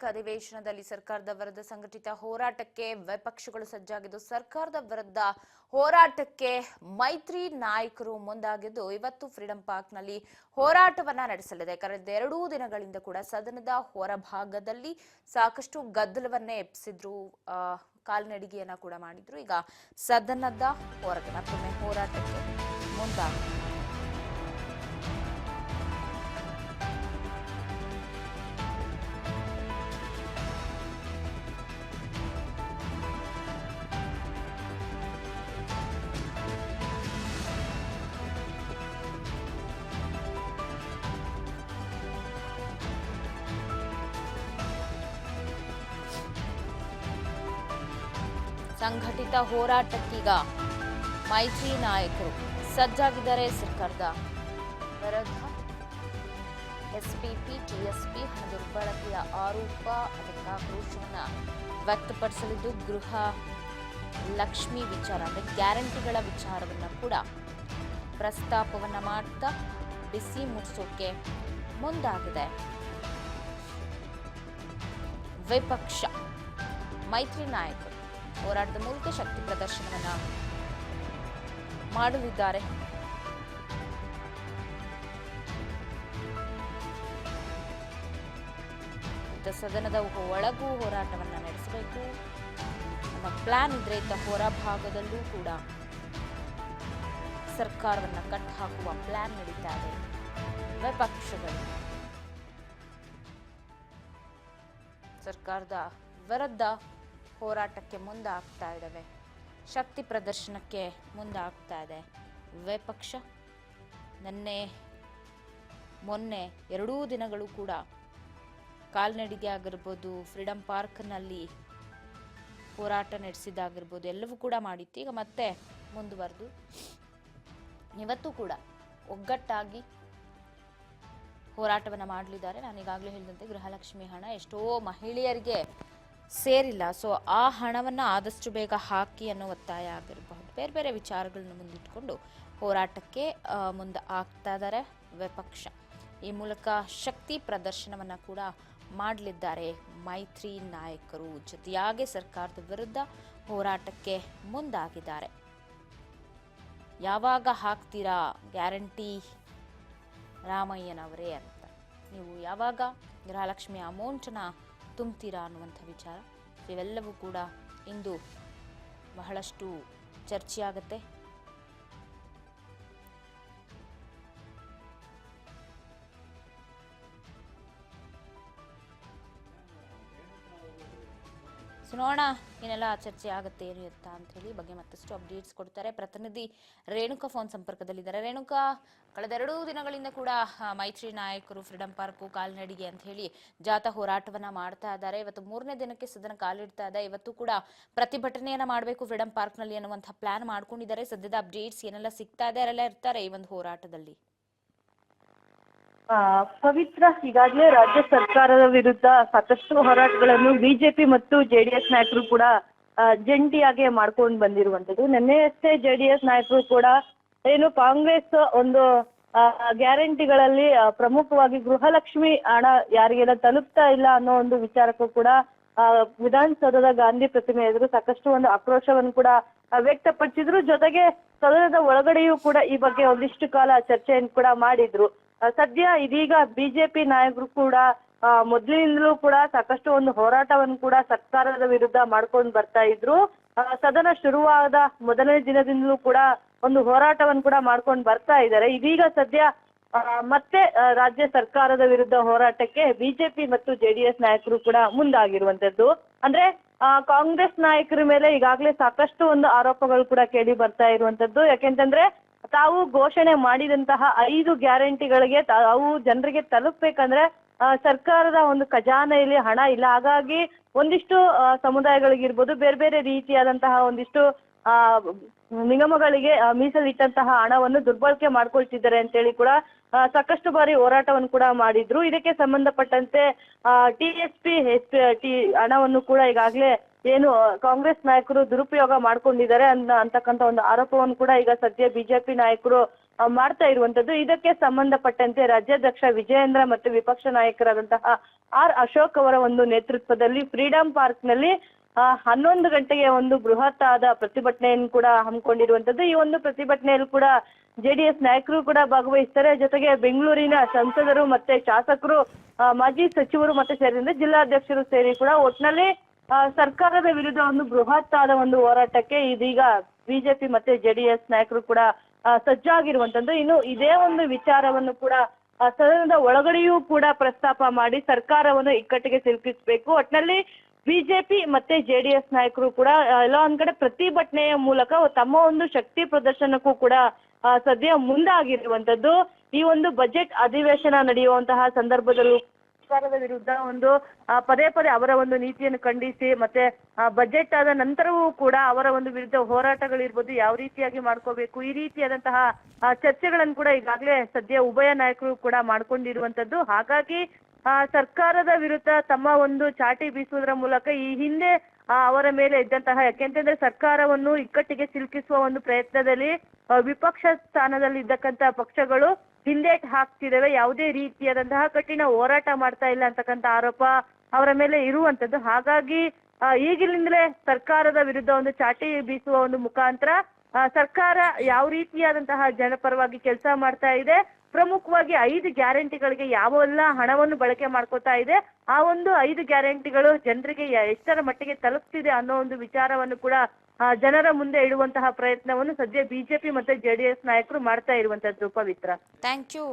ಅಧಿವೇಶನದಲ್ಲಿ ಸರ್ಕಾರದ ವಿರುದ್ಧ ಸಂಘಟಿತ ಹೋರಾಟಕ್ಕೆ ವಿಪಕ್ಷಗಳು ಸಜ್ಜಾಗಿದ್ದು ಸರ್ಕಾರದ ವಿರುದ್ಧ ಹೋರಾಟಕ್ಕೆ ಮೈತ್ರಿ ನಾಯಕರು ಮುಂದಾಗಿದ್ದು ಇವತ್ತು ಫ್ರೀಡಂ ಪಾರ್ಕ್ನಲ್ಲಿ ಹೋರಾಟವನ್ನ ನಡೆಸಲಿದೆ. ಕಳೆದ 2 ದಿನಗಳಿಂದ ಕೂಡ ಸದನದ ಹೊರಭಾಗದಲ್ಲಿ ಸಾಕಷ್ಟು ಗದ್ದಲವನ್ನೇ ಎಬ್ಬಿಸಿದ್ರು, ಕಾಲ್ನಡಿಗೆಯನ್ನ ಕೂಡ ಮಾಡಿದ್ರು. ಈಗ ಸದನದ ಹೊರಗೆ ಮತ್ತೊಮ್ಮೆ ಹೋರಾಟಕ್ಕೆ ಮುಂದಾಗಿದ್ರು. ಸಂಘಟಿತ ಹೋರಾಟಕ್ಕೀಗ ಮೈತ್ರಿ ನಾಯಕರು ಸಜ್ಜಾಗಿದ್ದಾರೆ. ಸರ್ಕಾರದ ವಿರುದ್ಧ ಎಸ್ಪಿಪಿ ಟಿಎಸ್ಪಿ ಹಣ ದುರ್ಬಳಕೆಯ ಆರೋಪ, ಅದಕ್ಕೆ ಆಕ್ರೋಶವನ್ನ ವ್ಯಕ್ತಪಡಿಸಲಿದ್ದು ಗೃಹ ಲಕ್ಷ್ಮಿ ವಿಚಾರ ಅಂದ್ರೆ ಗ್ಯಾರಂಟಿಗಳ ವಿಚಾರವನ್ನ ಕೂಡ ಪ್ರಸ್ತಾಪವನ್ನ ಮಾಡ್ತಾ ಬಿಸಿ ಮುಟ್ಟಿಸೋಕೆ ಮುಂದಾಗಿದೆ ವಿಪಕ್ಷ. ಮೈತ್ರಿ ನಾಯಕರು ಹೋರಾಟದ ಮೂಲಕ ಶಕ್ತಿ ಪ್ರದರ್ಶನವನ್ನ ಮಾಡಲಿದ್ದಾರೆ. ಸದನದ ಒಳಗೂ ಹೋರಾಟವನ್ನ ನಡೆಸಬೇಕು ನಮ್ಮ ಪ್ಲಾನ್ ಇದ್ರೆ ಇದ್ದ ಹೊರಭಾಗದಲ್ಲೂ ಕೂಡ ಸರ್ಕಾರವನ್ನ ಕಟ್ ಹಾಕುವ ಪ್ಲಾನ್ ನಡೀತಾ ಇದೆ ವಿಪಕ್ಷಗಳು. ಸರ್ಕಾರದ ವಿರುದ್ಧ ಹೋರಾಟಕ್ಕೆ ಮುಂದಾಗ್ತಾ ಇದ್ದಾವೆ, ಶಕ್ತಿ ಪ್ರದರ್ಶನಕ್ಕೆ ಮುಂದಾಗ್ತಾ ಇದೆ ವಿಪಕ್ಷ. ಮೊನ್ನೆ 2 ದಿನಗಳು ಕೂಡ ಕಾಲ್ನಡಿಗೆ ಆಗಿರ್ಬೋದು, ಫ್ರೀಡಂ ಪಾರ್ಕ್ನಲ್ಲಿ ಹೋರಾಟ ನಡೆಸಿದಾಗಿರ್ಬೋದು, ಎಲ್ಲವೂ ಕೂಡ ಮಾಡಿತ್ತು. ಈಗ ಮತ್ತೆ ಮುಂದುವರೆದು ಇವತ್ತು ಕೂಡ ಒಗ್ಗಟ್ಟಾಗಿ ಹೋರಾಟವನ್ನು ಮಾಡಲಿದ್ದಾರೆ. ನಾನು ಈಗಾಗಲೇ ಹೇಳಿದಂತೆ ಗೃಹಲಕ್ಷ್ಮಿ ಹಣ ಎಷ್ಟೋ ಮಹಿಳೆಯರಿಗೆ ಸೇರಿಲ್ಲ, ಸೊ ಆ ಹಣವನ್ನು ಆದಷ್ಟು ಬೇಗ ಹಾಕಿ ಅನ್ನೋ ಒತ್ತಾಯ ಆಗಿರಬಹುದು. ಬೇರೆ ಬೇರೆ ವಿಚಾರಗಳನ್ನು ಮುಂದಿಟ್ಕೊಂಡು ಹೋರಾಟಕ್ಕೆ ಮುಂದೆ ಆಗ್ತಾ ಇದ್ದಾರೆ ವಿಪಕ್ಷ. ಈ ಮೂಲಕ ಶಕ್ತಿ ಪ್ರದರ್ಶನವನ್ನ ಕೂಡ ಮಾಡಲಿದ್ದಾರೆ ಮೈತ್ರಿ ನಾಯಕರು. ಜೊತೆಯಾಗಿ ಸರ್ಕಾರದ ವಿರುದ್ಧ ಹೋರಾಟಕ್ಕೆ ಮುಂದಾಗಿದ್ದಾರೆ. ಯಾವಾಗ ಹಾಕ್ತೀರಾ ಗ್ಯಾರಂಟಿ ರಾಮಯ್ಯನವರೇ ಅಂತ, ನೀವು ಯಾವಾಗ ಗೃಹಲಕ್ಷ್ಮಿ ಅಮೌಂಟ್ನ ತುಂಬ್ತೀರಾ ಅನ್ನುವಂಥ ವಿಚಾರ, ಇವೆಲ್ಲವೂ ಕೂಡ ಇಂದು ಬಹಳಷ್ಟು ಚರ್ಚೆಯಾಗುತ್ತೆ. ನೋಡೋಣ ಏನೆಲ್ಲ ಚರ್ಚೆ ಆಗುತ್ತೆ ಏನು ಇರುತ್ತಾ ಅಂತ ಹೇಳಿ. ಬಗ್ಗೆ ಮತ್ತಷ್ಟು ಅಪ್ಡೇಟ್ಸ್ ಕೊಡ್ತಾರೆ ಪ್ರತಿನಿಧಿ ರೇಣುಕಾ ಫೋನ್ ಸಂಪರ್ಕದಲ್ಲಿದ್ದಾರೆ. ರೇಣುಕಾ, ಕಳೆದ 2 ದಿನಗಳಿಂದ ಕೂಡ ಮೈತ್ರಿ ನಾಯಕರು ಫ್ರೀಡಂ ಪಾರ್ಕ್ ಕಾಲ್ನಡಿಗೆ ಅಂತ ಹೇಳಿ ಜಾಥಾ ಹೋರಾಟವನ್ನ ಮಾಡ್ತಾ ಇದ್ದಾರೆ. ಇವತ್ತು 3ನೇ ದಿನಕ್ಕೆ ಸದನ ಕಾಲಿಡ್ತಾ ಇದೆ. ಇವತ್ತು ಕೂಡ ಪ್ರತಿಭಟನೆಯನ್ನ ಮಾಡಬೇಕು ಫ್ರೀಡಂ ಪಾರ್ಕ್ ನಲ್ಲಿ ಅನ್ನುವಂಥ ಪ್ಲಾನ್ ಮಾಡ್ಕೊಂಡಿದ್ದಾರೆ. ಸದ್ಯದ ಅಪ್ಡೇಟ್ಸ್ ಏನೆಲ್ಲ ಸಿಗ್ತಾ ಇದೆ ಯಾರೆಲ್ಲ ಇರ್ತಾರೆ ಈ ಒಂದು ಹೋರಾಟದಲ್ಲಿ? ಪವಿತ್ರ, ಈಗಾಗಲೇ ರಾಜ್ಯ ಸರ್ಕಾರದ ವಿರುದ್ಧ ಸಾಕಷ್ಟು ಹೋರಾಟಗಳನ್ನು ಬಿಜೆಪಿ ಮತ್ತು ಜೆಡಿಎಸ್ ನಾಯಕರು ಕೂಡ ಜಂಟಿಯಾಗಿ ಮಾಡ್ಕೊಂಡು ಬಂದಿರುವಂತದ್ದು. ನಿನ್ನೆಯಷ್ಟೇ ಜೆಡಿಎಸ್ ನಾಯಕರು ಕೂಡ ಏನು ಕಾಂಗ್ರೆಸ್ ಒಂದು ಗ್ಯಾರಂಟಿಗಳಲ್ಲಿ ಪ್ರಮುಖವಾಗಿ ಗೃಹಲಕ್ಷ್ಮಿ ಹಣ ಯಾರಿಗೆಲ್ಲ ತಲುಪ್ತಾ ಇಲ್ಲ ಅನ್ನೋ ಒಂದು ವಿಚಾರಕ್ಕೂ ಕೂಡ ವಿಧಾನಸೌಧದ ಗಾಂಧಿ ಪ್ರತಿಮೆ ಎದುರು ಸಾಕಷ್ಟು ಒಂದು ಆಕ್ರೋಶವನ್ನು ಕೂಡ ವ್ಯಕ್ತಪಡಿಸಿದ್ರು. ಜೊತೆಗೆ ಸದನದ ಒಳಗಡೆಯೂ ಕೂಡ ಈ ಬಗ್ಗೆ ಒಂದಿಷ್ಟು ಕಾಲ ಚರ್ಚೆಯನ್ನು ಕೂಡ ಮಾಡಿದ್ರು. ಸದ್ಯ ಇದೀಗ ಬಿಜೆಪಿ ನಾಯಕರು ಕೂಡ ಮೊದಲಿನಿಂದಲೂ ಕೂಡ ಸಾಕಷ್ಟು ಒಂದು ಹೋರಾಟವನ್ನು ಕೂಡ ಸರ್ಕಾರದ ವಿರುದ್ಧ ಮಾಡ್ಕೊಂಡು ಬರ್ತಾ ಇದ್ರು. ಸದನ ಶುರುವಾದ ಮೊದಲನೇ ದಿನದಿಂದಲೂ ಕೂಡ ಒಂದು ಹೋರಾಟವನ್ನು ಕೂಡ ಮಾಡ್ಕೊಂಡು ಬರ್ತಾ ಇದ್ದಾರೆ. ಇದೀಗ ಸದ್ಯ ಮತ್ತೆ ರಾಜ್ಯ ಸರ್ಕಾರದ ವಿರುದ್ಧ ಹೋರಾಟಕ್ಕೆ ಬಿಜೆಪಿ ಮತ್ತು ಜೆಡಿಎಸ್ ನಾಯಕರು ಕೂಡ ಮುಂದಾಗಿರುವಂತದ್ದು. ಅಂದ್ರೆ ಕಾಂಗ್ರೆಸ್ ನಾಯಕರ ಮೇಲೆ ಈಗಾಗಲೇ ಸಾಕಷ್ಟು ಒಂದು ಆರೋಪಗಳು ಕೂಡ ಕೇಳಿ ಬರ್ತಾ ಇರುವಂತದ್ದು. ಯಾಕೆಂತಂದ್ರೆ ತಾವು ಘೋಷಣೆ ಮಾಡಿದಂತಹ 5 ಗ್ಯಾರಂಟಿಗಳಿಗೆ ತಾವು ಜನರಿಗೆ ತಲುಪಬೇಕಂದ್ರೆ ಸರ್ಕಾರದ ಒಂದು ಖಜಾನೆಯಲ್ಲಿ ಹಣ ಇಲ್ಲ. ಹಾಗಾಗಿ ಒಂದಿಷ್ಟು ಸಮುದಾಯಗಳಿಗಿರ್ಬೋದು, ಬೇರೆ ಬೇರೆ ರೀತಿಯಾದಂತಹ ಒಂದಿಷ್ಟು ನಿಗಮಗಳಿಗೆ ಮೀಸಲಿಟ್ಟಂತಹ ಹಣವನ್ನು ದುರ್ಬಳಕೆ ಮಾಡ್ಕೊಳ್ತಿದ್ದಾರೆ ಅಂತೇಳಿ ಕೂಡ ಸಾಕಷ್ಟು ಬಾರಿ ಹೋರಾಟವನ್ನು ಕೂಡ ಮಾಡಿದ್ರು. ಇದಕ್ಕೆ ಸಂಬಂಧಪಟ್ಟಂತೆ ಟಿಎಸ್ಪಿ ಹಣವನ್ನು ಕೂಡ ಈಗಾಗಲೇ ಏನು ಕಾಂಗ್ರೆಸ್ ನಾಯಕರು ದುರುಪಯೋಗ ಮಾಡ್ಕೊಂಡಿದ್ದಾರೆ ಅಂತಕ್ಕಂಥ ಒಂದು ಆರೋಪವನ್ನು ಕೂಡ ಈಗ ಸದ್ಯ ಬಿಜೆಪಿ ನಾಯಕರು ಮಾಡ್ತಾ ಇರುವಂತದ್ದು. ಇದಕ್ಕೆ ಸಂಬಂಧಪಟ್ಟಂತೆ ರಾಜ್ಯಾಧ್ಯಕ್ಷ ವಿಜಯೇಂದ್ರ ಮತ್ತು ವಿಪಕ್ಷ ನಾಯಕರಾದಂತಹ ಆರ್ ಅಶೋಕ್ ಅವರ ಒಂದು ನೇತೃತ್ವದಲ್ಲಿ ಫ್ರೀಡಂ ಪಾರ್ಕ್ ನಲ್ಲಿ 11 ಗಂಟೆಗೆ ಒಂದು ಬೃಹತ್ ಆದ ಪ್ರತಿಭಟನೆಯನ್ನು ಕೂಡ ಹಮ್ಮಿಕೊಂಡಿರುವಂತದ್ದು. ಈ ಒಂದು ಪ್ರತಿಭಟನೆಯಲ್ಲಿ ಕೂಡ ಜೆಡಿಎಸ್ ನಾಯಕರು ಕೂಡ ಭಾಗವಹಿಸ್ತಾರೆ. ಜೊತೆಗೆ ಬೆಂಗಳೂರಿನ ಸಂಸದರು ಮತ್ತೆ ಶಾಸಕರು, ಮಾಜಿ ಸಚಿವರು ಮತ್ತೆ ಸೇರಿದಂತೆ ಜಿಲ್ಲಾಧ್ಯಕ್ಷರು ಸೇರಿ ಕೂಡ ಒಟ್ನಲ್ಲಿ ಸರ್ಕಾರದ ವಿರುದ್ಧ ಒಂದು ಬೃಹತ್ ಆದ ಒಂದು ಹೋರಾಟಕ್ಕೆ ಇದೀಗ ಬಿಜೆಪಿ ಮತ್ತೆ ಜೆಡಿಎಸ್ ನಾಯಕರು ಕೂಡ ಸಜ್ಜಾಗಿರುವಂತದ್ದು. ಇನ್ನು ಇದೇ ಒಂದು ವಿಚಾರವನ್ನು ಕೂಡ ಸದನದ ಒಳಗಡೆಯೂ ಕೂಡ ಪ್ರಸ್ತಾಪ ಮಾಡಿ ಸರ್ಕಾರವನ್ನು ಇಕ್ಕಟ್ಟಿಗೆ ಸಿಲುಕಿಸಬೇಕು. ಒಟ್ನಲ್ಲಿ ಬಿಜೆಪಿ ಮತ್ತೆ ಜೆಡಿಎಸ್ ನಾಯಕರು ಕೂಡ ಎಲ್ಲ ಒಂದ್ ಕಡೆ ಪ್ರತಿಭಟನೆಯ ಮೂಲಕ ತಮ್ಮ ಒಂದು ಶಕ್ತಿ ಪ್ರದರ್ಶನಕ್ಕೂ ಕೂಡ ಸದ್ಯ ಮುಂದಾಗಿರುವಂತದ್ದು. ಈ ಒಂದು ಬಜೆಟ್ ಅಧಿವೇಶನ ನಡೆಯುವಂತಹ ಸಂದರ್ಭದಲ್ಲೂ ಸರ್ಕಾರದ ವಿರುದ್ಧ ಒಂದು ಪದೇ ಪದೇ ಅವರ ಒಂದು ನೀತಿಯನ್ನು ಖಂಡಿಸಿ ಮತ್ತೆ ಬಜೆಟ್ ಆದ ನಂತರವೂ ಕೂಡ ಅವರ ಒಂದು ವಿರುದ್ಧ ಹೋರಾಟಗಳಿರ್ಬೋದು, ಯಾವ ರೀತಿಯಾಗಿ ಮಾಡ್ಕೋಬೇಕು, ಈ ರೀತಿಯಾದಂತಹ ಚರ್ಚೆಗಳನ್ನು ಕೂಡ ಈಗಾಗಲೇ ಸದ್ಯ ಉಭಯ ನಾಯಕರು ಕೂಡ ಮಾಡ್ಕೊಂಡಿರುವಂತದ್ದು. ಹಾಗಾಗಿ ಸರ್ಕಾರದ ವಿರುದ್ಧ ತಮ್ಮ ಒಂದು ಚಾಟಿ ಬೀಸುವುದರ ಮೂಲಕ ಈ ಹಿಂದೆ ಅವರ ಮೇಲೆ ಇದ್ದಂತಹ, ಯಾಕೆಂತಂದ್ರೆ ಸರ್ಕಾರವನ್ನು ಇಕ್ಕಟ್ಟಿಗೆ ಸಿಲುಕಿಸುವ ಒಂದು ಪ್ರಯತ್ನದಲ್ಲಿ ವಿಪಕ್ಷ ಸ್ಥಾನದಲ್ಲಿ ಇದ್ದಕ್ಕಂತ ಪಕ್ಷಗಳು ಹಿಂದೇಟು ಹಾಕ್ತಿದ್ದಾವೆ, ಯಾವುದೇ ರೀತಿಯಾದಂತಹ ಕಠಿಣ ಹೋರಾಟ ಮಾಡ್ತಾ ಇಲ್ಲ ಅಂತಕ್ಕಂಥ ಆರೋಪ ಅವರ ಮೇಲೆ ಇರುವಂತದ್ದು. ಹಾಗಾಗಿ ಈಗಿನಿಂದಲೇ ಸರ್ಕಾರದ ವಿರುದ್ಧ ಒಂದು ಚಾಟಿ ಬೀಸುವ ಒಂದು ಮುಖಾಂತರ ಸರ್ಕಾರ ಯಾವ ರೀತಿಯಾದಂತಹ ಜನಪರವಾಗಿ ಕೆಲಸ ಮಾಡ್ತಾ ಇದೆ, ಪ್ರಮುಖವಾಗಿ 5 ಗ್ಯಾರಂಟಿಗಳಿಗೆ ಯಾವೆಲ್ಲ ಹಣವನ್ನು ಬಳಕೆ ಮಾಡ್ಕೋತಾ ಇದೆ, ಆ ಒಂದು 5 ಗ್ಯಾರಂಟಿಗಳು ಜನರಿಗೆ ಎಷ್ಟರ ಮಟ್ಟಿಗೆ ತಲುಪ್ತಿದೆ ಅನ್ನೋ ಒಂದು ವಿಚಾರವನ್ನು ಕೂಡ ಜನರ ಮುಂದೆ ಇಡುವಂತಹ ಪ್ರಯತ್ನವನ್ನು ಸದ್ಯ ಬಿಜೆಪಿ ಮತ್ತೆ ಜೆಡಿಎಸ್ ನಾಯಕರು ಮಾಡ್ತಾ ಇರುವಂತದ್ದು. ಪವಿತ್ರ, ಥ್ಯಾಂಕ್ ಯು.